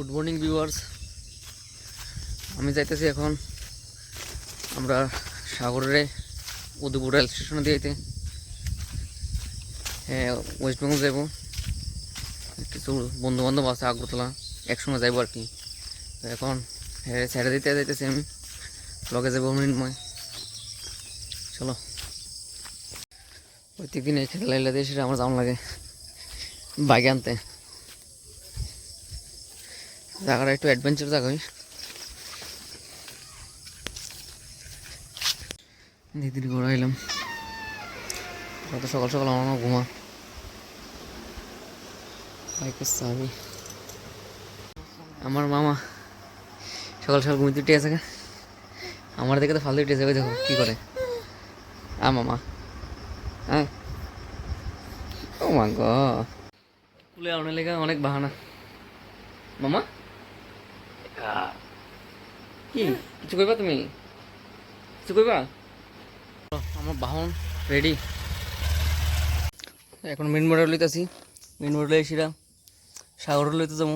Good morning viewers, আমি যাইতেছি এখন আমরা সাগরে উদয়পুর রেল স্টেশনে দিয়েতে ওয়েস্ট বেঙ্গল যাইব। কিছু বন্ধু বান্ধব আছে আগরতলা, একসঙ্গে যাইব আর কি। তো এখন ছেড়ে দিতে যাইতেছি আমি, লগে যাবো মৃন্ময়। চলো, প্রত্যেক দিন এই খেতে লাইলে দিয়ে সেটা আমার জাম লাগে বাইকে আনতে। জায়গাটা একটু অ্যাডভেঞ্চার জায়গা। দিদির ঘোরা এলাম, কত সকাল সকাল আমার ঘুমা বাইকের চাবি। আমার মামা সকাল সকাল ঘুমিতে উঠে আছে, আমার দেখে তো ফালতু উঠেছে। ওই দেখো কি করে মামা। হ্যাঁ, ও মা গো, স্কুলে আনার লেগে অনেক বাহানা। মামা কি কিছু কইবা? তুমি কিছু কইবা? আমার বাহন রেডি। এখন মেন মোড়ে লইতেছি, মেন মোড়ে এসিরা সাগরে লইতে যাবো।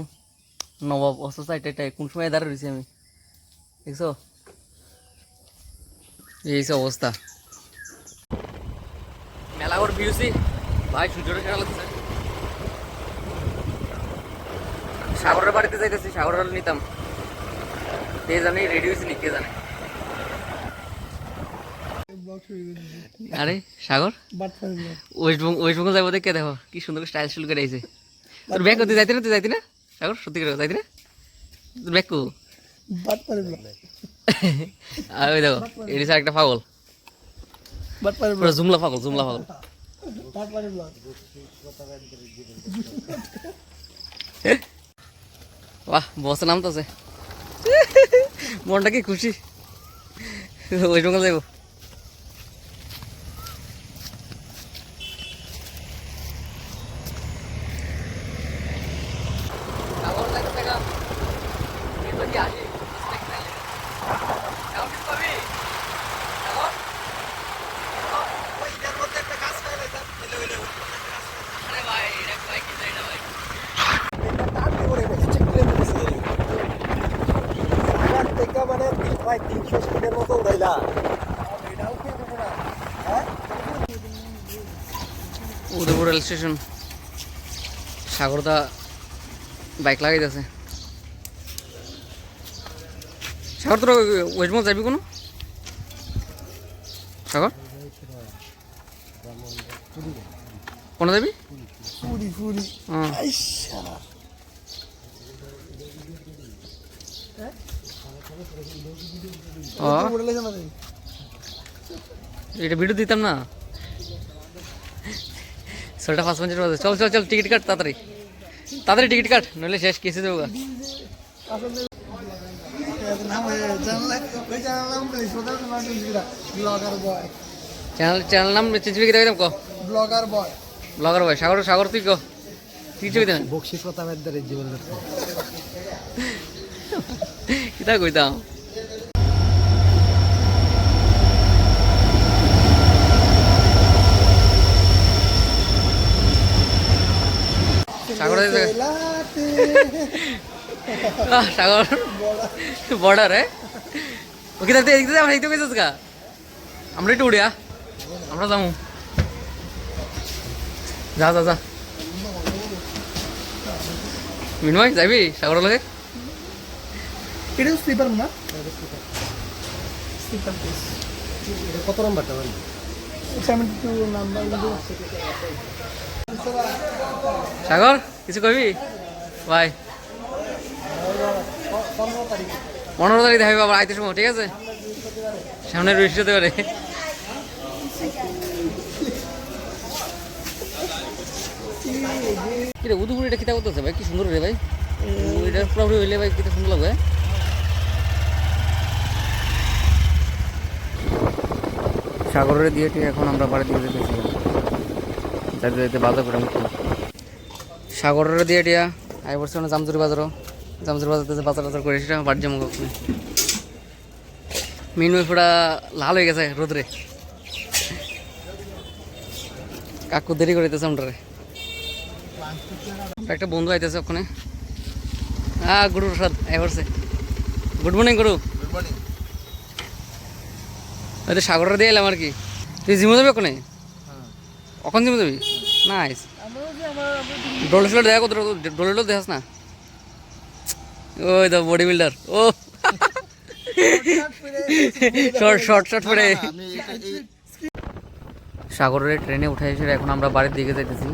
নবাব অস্ত সাইডটাই কোন সময় দাঁড়িয়ে রয়েছি আমি, দেখছো? এই অবস্থা মেলা করে ভিউছি ভাই, সূর্যটা খেলা লাগছে। সাগরের বাড়িতে যাইতেছি, সাগরের নিতাম। কে জানে রেডি হয়েছিলি, কে জানে। আরে সাগর ওয়েস্ট বেঙ্গল যাবো, দেখে দেখো কি সুন্দর স্টাইল শুরু করে আইছে। তোর ব্যাগ করতে যাইতে না? তুই যাইতি না সাগর? সত্যি করে যাইতি না? তোর ব্যাগ কো? আর ওই দেখো এটি একটা পাগল, জুমলা পাগল, জুমলা পাগল। বাহ, বসে নাম তো আছে, মনটা কি খুশি। ওয়েস্ট বেঙ্গল যাইব। উদয়পুর রেল স্টেশন, সাগরদা বাইক লাগাইতেছে। সাগর তোর ওয়েস্ট বেঙ্গল যাবি কোনো? সাগর কোনো যাবি? এটা ভিডিও দিতাম না, 5:05 বাজে। চল চল চল, টিকিট কাট তাড়াতাড়ি, তাড়াতাড়ি টিকিট কাট, নইলে শেষ কেসে দেবো। চ্যানেল নাম চেঞ্জ করে দেখাম, ক ব্লগার বয়। ব্লগার বয় সাগর, সাগর তুই ক কি ছবি দেন? বক্সি প্রতাপের দ্বারা জীবন কিতা কইতাম। সাগর সাগর বর্ডার ওকে থাকতে এদিকে আমার এইতে পেয়েছিস গা। আমরা একটু উড়িয়া আমরা যাবো, যা যা যা। মিনময় যাবি সাগর লাগে? এটা স্লিপার না, কত নাম্বারটা? 72 নাম্বার। সাগর কিছু কবি ভাই? 15 তারিখ দেখাবি আবার আইতে সময়, ঠিক আছে? সামনে বৃষ্টি হতে পারে। কিরে উদয়পুর এটা কিতা করতেছে ভাই? কি সুন্দর রে ভাই, এটা পুরোপুরি হইলে ভাই কিতা সুন্দর লাগবে। সাগরের দিয়ে এখন আমরা বাড়ির দিকে যেতেছি, যাইতে যাইতে বাজার করে সাগরের দিয়ে টিয়া আই বলছি মানে জামজুরি বাজারও, জামজুরি বাজার বাজার বাজার করে সেটা বাড়ি যাবো। মিনু পুরা লাল হয়ে গেছে রোদরে, কাকু দেরি করে দিতেছে আমরা। একটা বন্ধু আইতেছে ওখানে, হ্যাঁ গুরু প্রসাদ এ করছে। গুড মর্নিং গুরু। Good morning. ওই তো সাগরটা দিয়ে এলাম আর কি। তুই জিমে যাবি ওখানে? কখন জিমে যাবি? নাইস। ডোলে শোলে দেখা করতে ডোলে টোলে দেখাস না? ওই তো বডি বিল্ডার। ও শর্ট পরে সাগরের ট্রেনে উঠে এসে এখন আমরা বাড়ির দিকে যাইতেছি।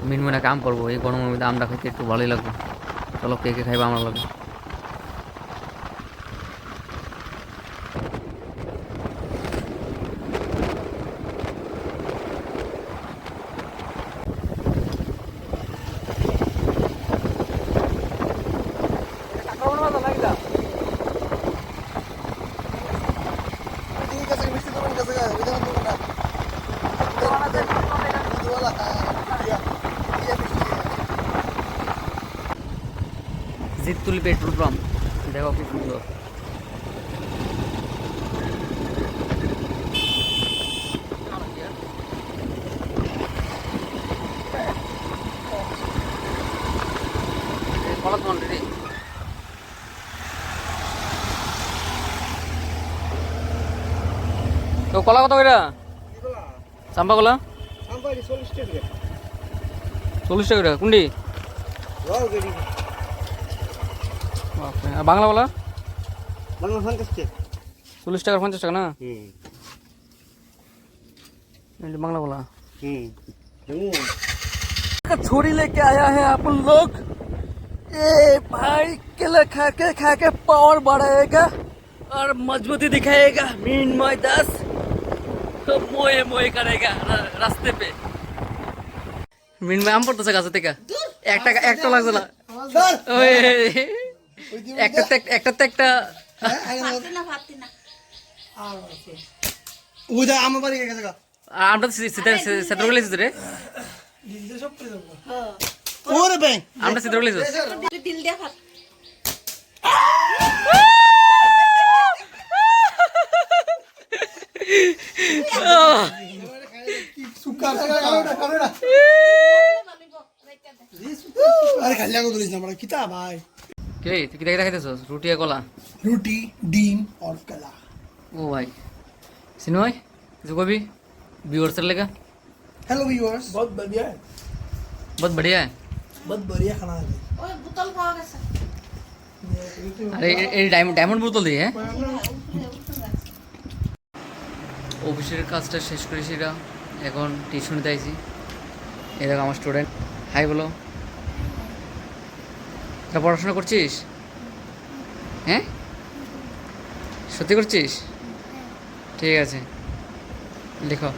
মিনমিনা কাম করবো এই গরমের মধ্যে, আমরা খাইতে একটু ভালোই লাগবে। চলো কে কে খাইবা আমার লাগে। জিতুল পেট্রোল পাম্প দেখো কি সুন্দর। তো কলা কত করে? চাম্পা কলা 40 টাকা করে কোনটি? বাপরে, আর বাংলা কলা? 40 টাকা 50 টাকা না? बांग्ला बोला छोरी लेके आया है अपन लोग। ए भाई केला खा के पावर बढ़ाएगा और मजबूती दिखाएगा। मीन मोय दास तो मोए मोए करेगा रास्ते पे। मीन में आम पड़ता गाছ থেকে একটা লাগছে না ওই একটা ওইটা আমার বাড়ি গেছে গা আমরা সেটার গেলে রে দিলতে সব পেয়ে যাবো ওরে ব্যাং আমরা সেটার গেলে দিল দিয়া ভাত সুকার কারোটা আরে খালি লাগো ধরিস না আমরা কিতা ভাই কে তুই কি দেখাইতেছস? রুটি আর কলা? रोटी डीम और कला। ओ भाई सिनो भाई जो कभी व्यूअर्स लेगा हेलो व्यूअर्स बहुत बढ़िया है बहुत बढ़िया है। बहुत बढ़िया खाना है ওই বোতল পাওয়া গেছে अरे ये डायमंड বোতল দিয়ে হ্যাঁ অফিসের কাজটা শেষ করেছি এটা এখন টিউশনিতে আইছি। এই দেখো আমার স্টুডেন্ট হাই বলো। তোরা পড়াশোনা করছিস? হ্যাঁ সত্যি করছিস? ঠিক আছে লিখো।